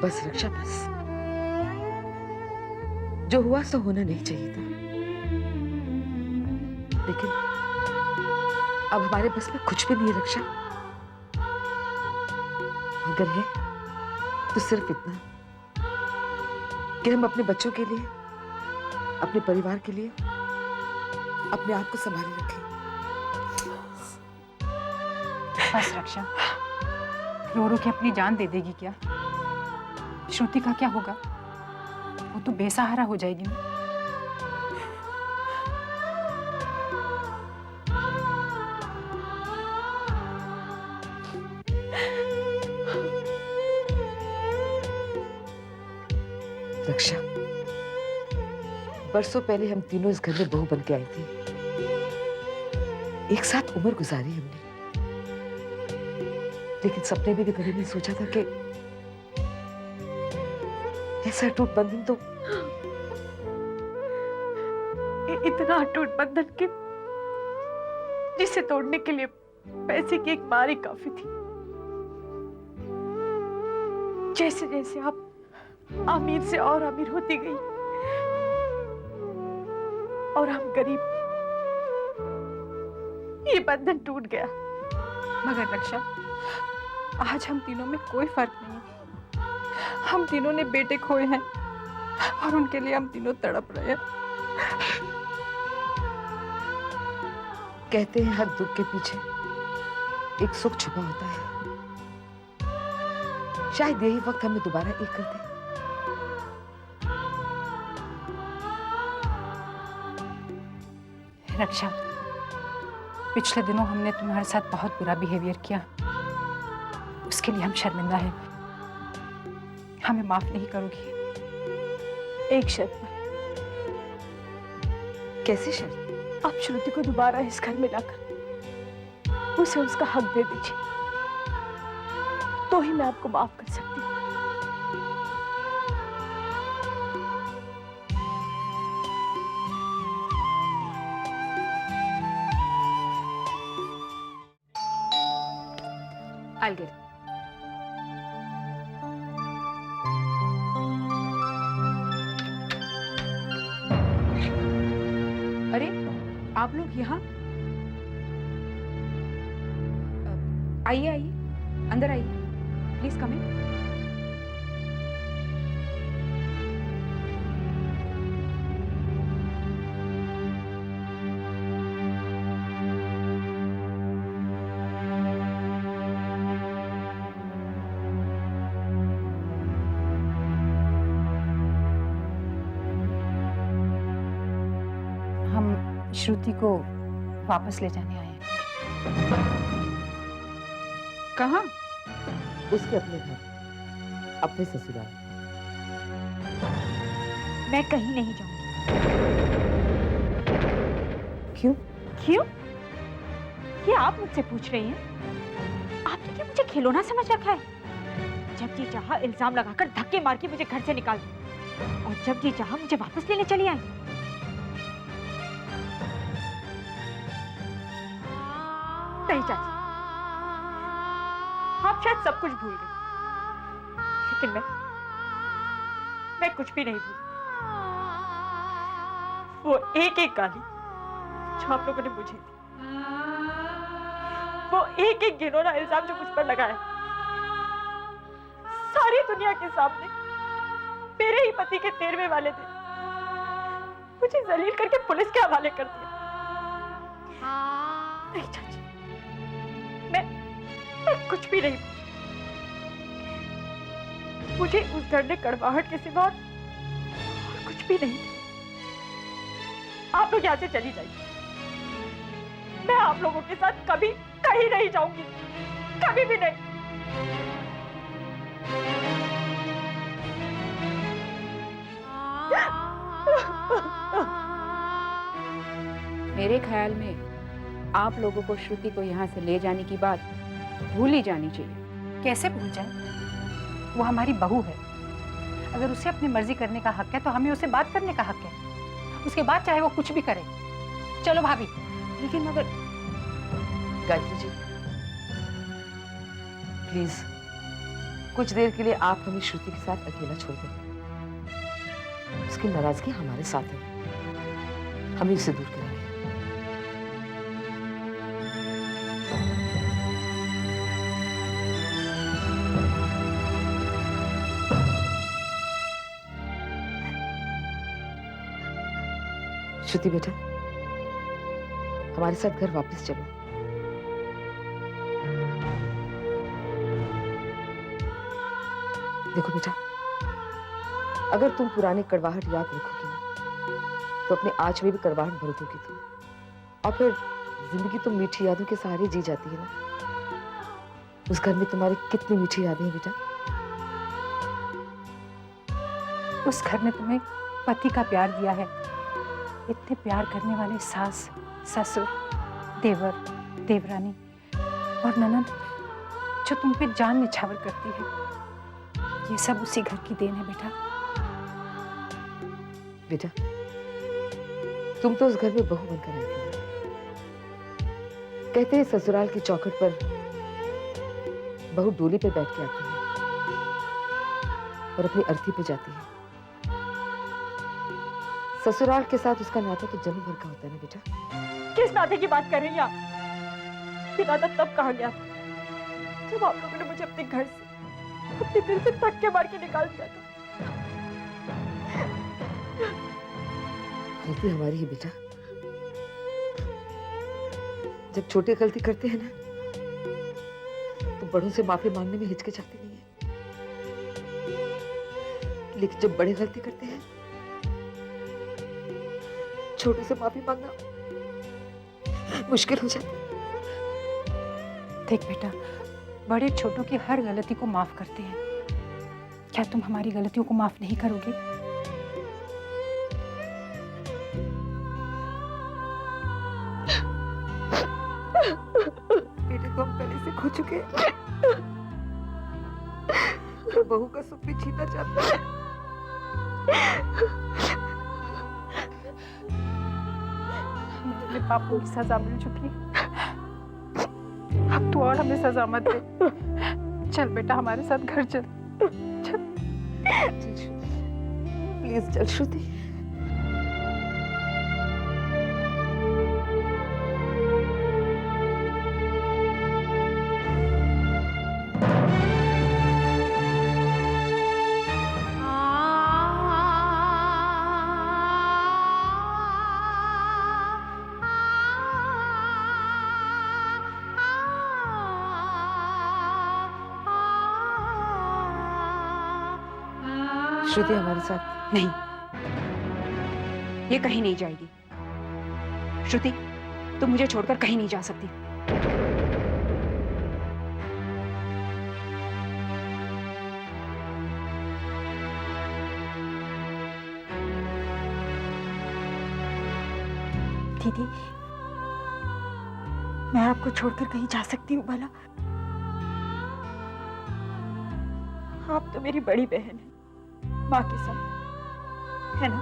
बस रक्षा, बस। जो हुआ सो होना नहीं चाहिए था, लेकिन अब हमारे बस में कुछ भी नहीं है रक्षा। अगर है तो सिर्फ इतना कि हम अपने बच्चों के लिए, अपने परिवार के लिए अपने आप को संभाले रखें। बस रक्षा, रो रो के अपनी जान दे देगी क्या? श्रुति का क्या होगा? वो तो बेसहारा हो जाएगी ना। रक्षा, बरसों पहले हम तीनों इस घर में बहू बन के आए थे। एक साथ उम्र गुजारी हमने, लेकिन सपने में भी कभी नहीं सोचा था कि ऐसा अटूट बंधन तो इतना अटूट बंधन के जिसे तोड़ने के लिए पैसे की एक मार ही काफी थी। जैसे जैसे आप अमीर से और अमीर होती गई और हम गरीब, ये बंधन टूट गया। मगर रक्षा, आज हम तीनों में कोई फर्क नहीं है। हम तीनों ने बेटे खोए हैं और उनके लिए हम तीनों तड़प रहे हैं। कहते हैं हर दुख के पीछे एक सुख छुपा होता है। शायद यही वक्त हमें दोबारा एक कर दे। रक्षा, पिछले दिनों हमने तुम्हारे साथ बहुत बुरा बिहेवियर किया, उसके लिए हम शर्मिंदा हैं। हमें माफ नहीं करोगी? एक शर्त पर। कैसी शर्त? आप श्रुति को दोबारा इस घर में लाकर उसे उसका हक दे दीजिए, तो ही मैं आपको माफ कर सकती हूँ। I'll get it. अरे, आप लोग यहाँ? आइए आइए, अंदर आइए, प्लीज कम इन। हम श्रुति को वापस ले जाने आए हैं। कहाँ? उसके अपने घर, अपने ससुराल। मैं कहीं नहीं जाऊंगी। क्यों? क्यों? ये आप मुझसे पूछ रही हैं? आपने क्या मुझे खिलौना समझ रखा है? जब जी चाहा इल्जाम लगाकर धक्के मार के मुझे घर से निकाल दो, और जब जी चाहा मुझे वापस लेने चली आई। नहीं चाची, आप शायद सब कुछ भूल गई, लेकिन मैं कुछ भी नहीं भूली। वो एक एक गाली जो आप लोगों ने मुझे दी, वो एक एक घिनौना इल्जाम जो मुझ पर लगाया, सारी दुनिया के सामने मेरे ही पति के 13वें वाले दिन मुझे जलील करके पुलिस के हवाले कर दिया। नहीं चाची, मैं कुछ भी नहीं। मुझे उस दर्द कड़वाहट के सिवा और कुछ भी नहीं। आप लोग यहाँ से चली जाइए। मैं आप लोगों के साथ कभी कहीं नहीं जाऊंगी, कभी भी नहीं। मेरे ख्याल में आप लोगों को श्रुति को यहाँ से ले जाने की बात भूल ही जानी चाहिए। कैसे भूल जाए? वो हमारी बहू है। अगर उसे अपनी मर्जी करने का हक है तो हमें उसे बात करने का हक है। उसके बाद चाहे वो कुछ भी करे। चलो भाभी। लेकिन मगर गायत्री जी, प्लीज कुछ देर के लिए आप हमें श्रुति के साथ अकेला छोड़ दें। उसकी नाराजगी हमारे साथ है, हम ही उसे दूर करेंगे। श्रुति बेटा, हमारे साथ घर वापस चलो। देखो बेटा, अगर तुम पुरानी कड़वाहट याद रखोगी ना, तो अपने आज में भी कड़वाहट भर दोगी तुम, और फिर जिंदगी तो मीठी यादों के सहारे जी जाती है ना। उस घर में तुम्हारी कितनी मीठी यादें हैं बेटा। उस घर ने तुम्हें पति का प्यार दिया है। इतने प्यार करने वाले सास, ससुर, देवर, देवरानी और ननद जो तुम पे जान निछावर करती है, ये सब उसी घर की देन है बेटा। बेटा, तुम तो उस घर में बहू बनकर आई थी ना। कहते हैं ससुराल की चौखट पर बहू डोली पे बैठ के आती है और अपनी अर्थी पे जाती है। ससुराल के साथ उसका नाता तो जन्म भर का होता है ना बेटा। किस नाते की बात कर रही हैं आप? ये नाता तब कहा गया था जब आप लोगों ने मुझे अपने घर से, अपने दिल से धक्के मार के निकाल दिया था। गलती हमारी है बेटा। जब छोटे गलती करते हैं ना, तो बड़ों से माफी मांगने में हिचकिचाते नहीं है, लेकिन जब बड़े गलती करते हैं, छोटे से माफी मांगना मुश्किल हो जाता है। देख बेटा, बड़े छोटों की हर गलती को माफ करते हैं। क्या तुम हमारी गलतियों को माफ नहीं करोगे? बेटे को हम पहले से खो चुके हैं, तो बहू का सुख भी छीनना चाहता है। मेरे पापों की सजा मिल चुकी है, अब तू और हमें सजा मत दे। चल बेटा, हमारे साथ घर चल। प्लीज चल श्रुति। श्रुति हमारे साथ नहीं, ये कहीं नहीं जाएगी। श्रुति, तुम मुझे छोड़कर कहीं नहीं जा सकती। दीदी, मैं आपको छोड़कर कहीं जा सकती हूँ भला? आप तो मेरी बड़ी बहन है, माँ के समान, है ना?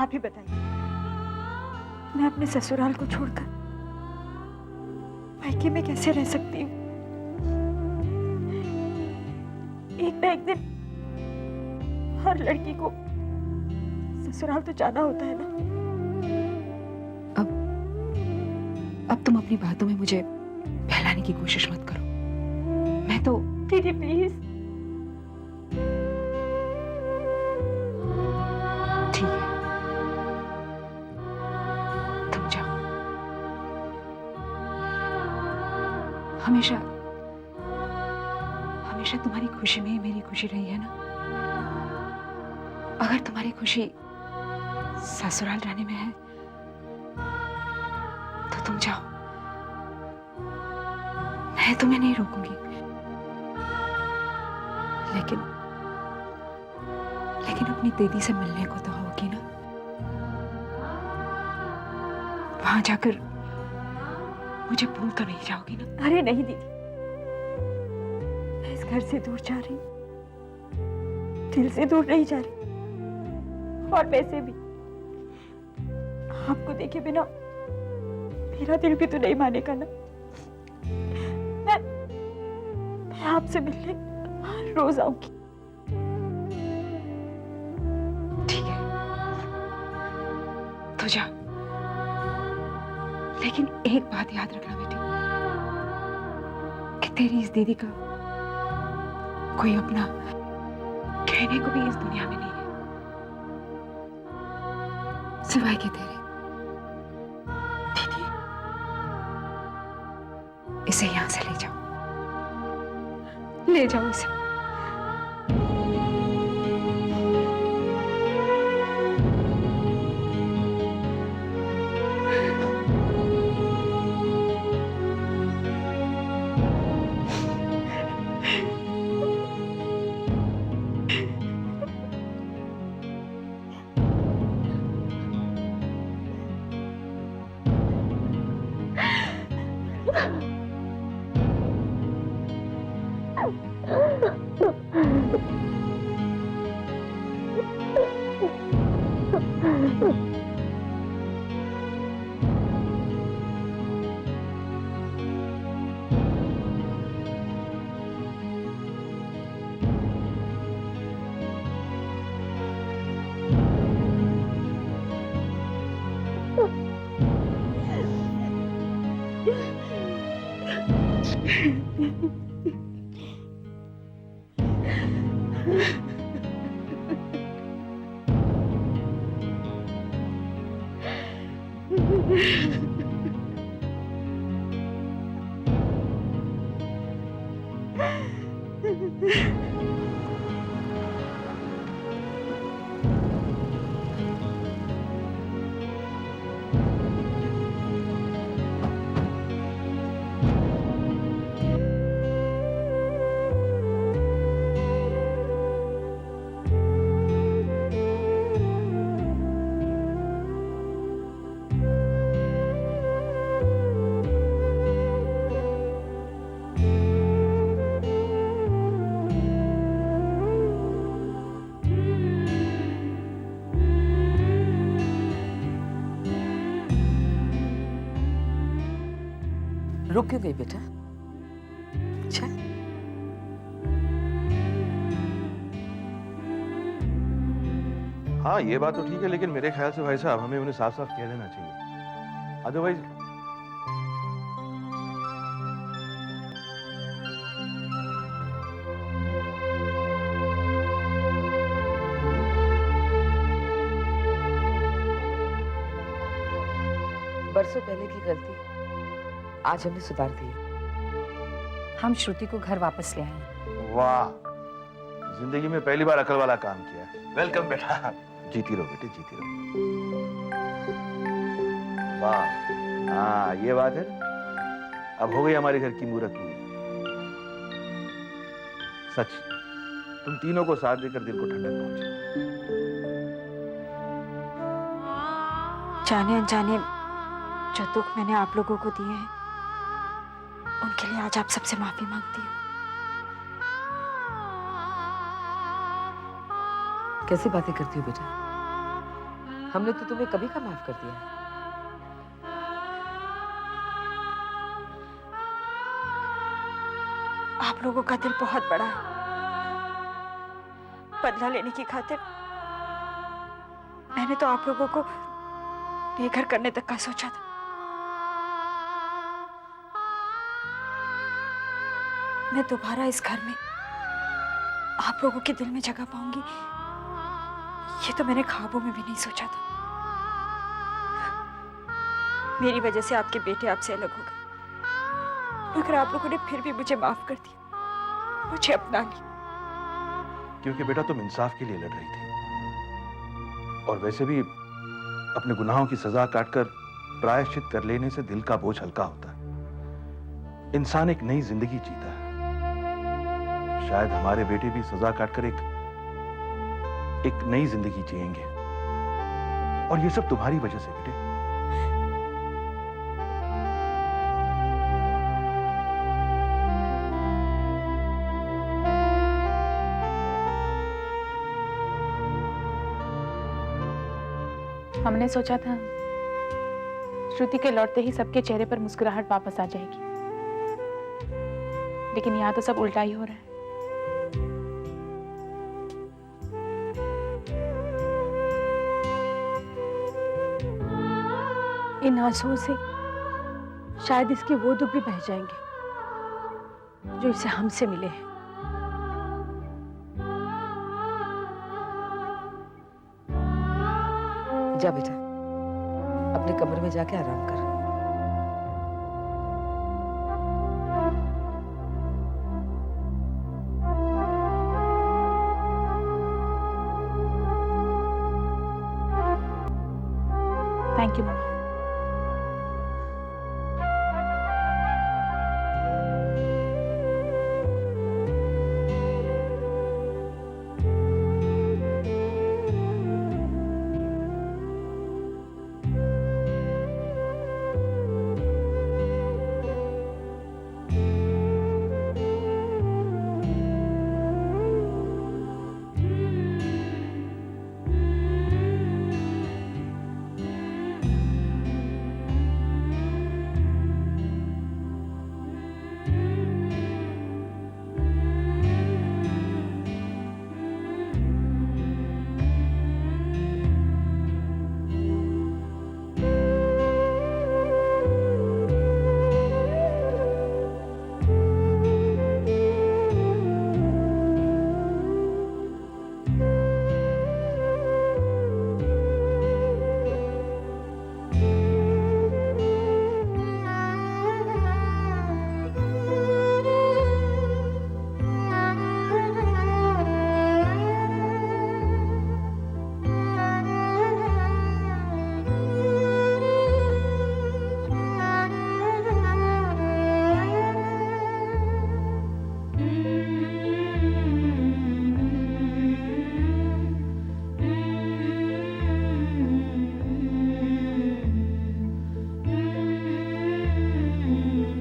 आप ही बताइए, मैं अपने ससुराल को छोड़कर मायके में कैसे रह सकती हूँ? एक ना एक दिन हर लड़की को ससुराल तो जाना होता है ना। अब तुम अपनी बातों में मुझे बहलाने की कोशिश मत करो। मैं तो दीदी प्लीज। ठीक है, तुम जाओ। हमेशा हमेशा तुम्हारी खुशी में ही मेरी खुशी रही है ना। अगर तुम्हारी खुशी ससुराल रहने में है तो तुम जाओ, मैं तुम्हें नहीं रोकूंगी। लेकिन अपनी दीदी से मिलने को तो होगी ना। वहां जाकर मुझे भूल तो नहीं जाओगी ना? अरे नहीं दीदी, मैं इस घर से दूर जा रही हूँ, दिल से दूर नहीं जा रही। और वैसे भी आपको देखे बिना मेरा दिल भी तो नहीं मानेगा ना। मैं मैं आपसे मिलने रोज आऊंगी। ठीक है, तो जा, लेकिन एक बात याद रखना बेटी कि तेरी इस दीदी का कोई अपना कहने को भी इस दुनिया में नहीं है सिवाय के तेरे। दीदी, इसे यहां से ले जाओ, ले जाओ इसे। रुक क्यों गई बेटा? अच्छा, हाँ ये बात तो ठीक है, लेकिन मेरे ख्याल से भाई साहब हमें उन्हें साफ साफ कह देना चाहिए, अदरवाइज बरसों पहले की गलती आज हमने सुधार दी है। हम श्रुति को घर वापस ले आए। वाह, जिंदगी में पहली बार अकल वाला काम किया है। वेलकम बेटा, जीती रहो बेटे, जीती रहो। वाह, हाँ ये बात है, अब हो गई हमारे घर की मूरत पूरी। सच, तुम तीनों को साथ देकर दिल को ठंडक पहुंची। जाने अनजाने जो दुख मैंने आप लोगों को दिए हैं उनके लिए आज आप सबसे माफी मांगती हूँ। कैसी बातें करती हो बेटा? हमने तो तुम्हें कभी का माफ कर दिया है। आप लोगों का दिल बहुत बड़ा है। बदला लेने की खातिर मैंने तो आप लोगों को बेघर करने तक का सोचा था। मैं दोबारा इस घर में आप लोगों के दिल में जगह पाऊंगी, ये तो मैंने ख्वाबों में भी नहीं सोचा था। मेरी वजह से आपके बेटे आपसे अलग हो गए, मगर आप लोगों ने फिर भी मुझे माफ कर दिया, मुझे अपना लिया। क्योंकि बेटा तुम इंसाफ के लिए लड़ रही थी, और वैसे भी अपने गुनाहों की सजा काटकर प्रायश्चित कर लेने से दिल का बोझ हल्का होता है। इंसान एक नई जिंदगी जीता है। शायद हमारे बेटे भी सजा काटकर एक नई जिंदगी जिएंगे, और ये सब तुम्हारी वजह से बेटे। हमने सोचा था श्रुति के लौटते ही सबके चेहरे पर मुस्कुराहट वापस आ जाएगी, लेकिन यहाँ तो सब उल्टा ही हो रहा है। इन आंसुओं से शायद इसके वो दुख भी बह जाएंगे जो इसे हमसे मिले हैं। जा बेटा, अपने कमरे में जाके आराम कर। थैंक यू मम्मा।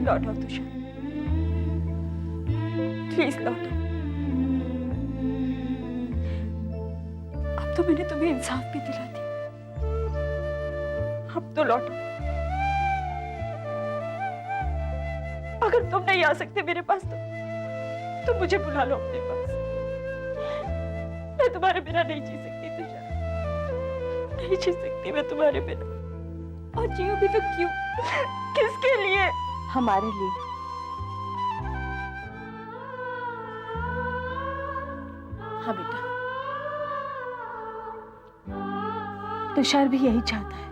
लौटो तुषार, प्लीज लौटो। अब तो मैंने तुम्हें इंसाफ भी दिला दिया, अब तो लौटो। अगर तुम नहीं आ सकते मेरे पास तो मुझे बुला लो अपने पास। मैं तुम्हारे बिना नहीं जी सकती तुषार, नहीं जी सकती मैं तुम्हारे बिना। और जियो भी तो क्यों, किसके लिए? हमारे लिए। हाँ बेटा, तुषार भी यही चाहता है।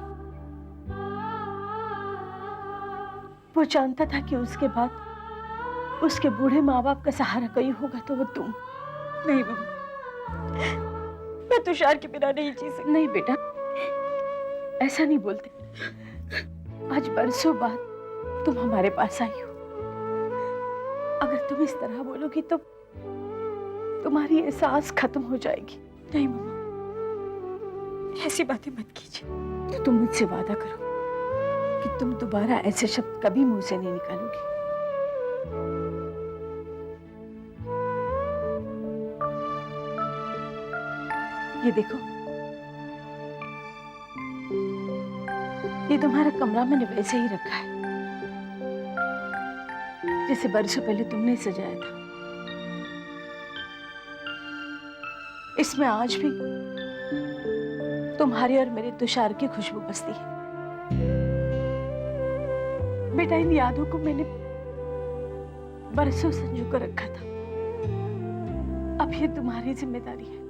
वो जानता था कि उसके बाद उसके बूढ़े माँ बाप का सहारा कोई होगा तो वो तुम। नहीं मम्मा, मैं तुषार के बिना नहीं जी सकती। नहीं बेटा, ऐसा नहीं बोलते। आज बरसों बाद तुम हमारे पास आई हो। अगर तुम इस तरह बोलोगी तो तुम्हारी ये सांस खत्म हो जाएगी। नहीं मम्मा, ऐसी बातें मत कीजिए। तो तुम मुझसे वादा करो कि तुम दोबारा ऐसे शब्द कभी मुंह से नहीं निकालोगी। ये देखो, ये तुम्हारा कमरा मैंने वैसे ही रखा है जैसे बरसों पहले तुमने सजाया था। इसमें आज भी तुम्हारी और मेरे तुषार की खुशबू बसती है। बेटा, इन यादों को मैंने बरसों संजो कर रखा था। अब ये तुम्हारी जिम्मेदारी है।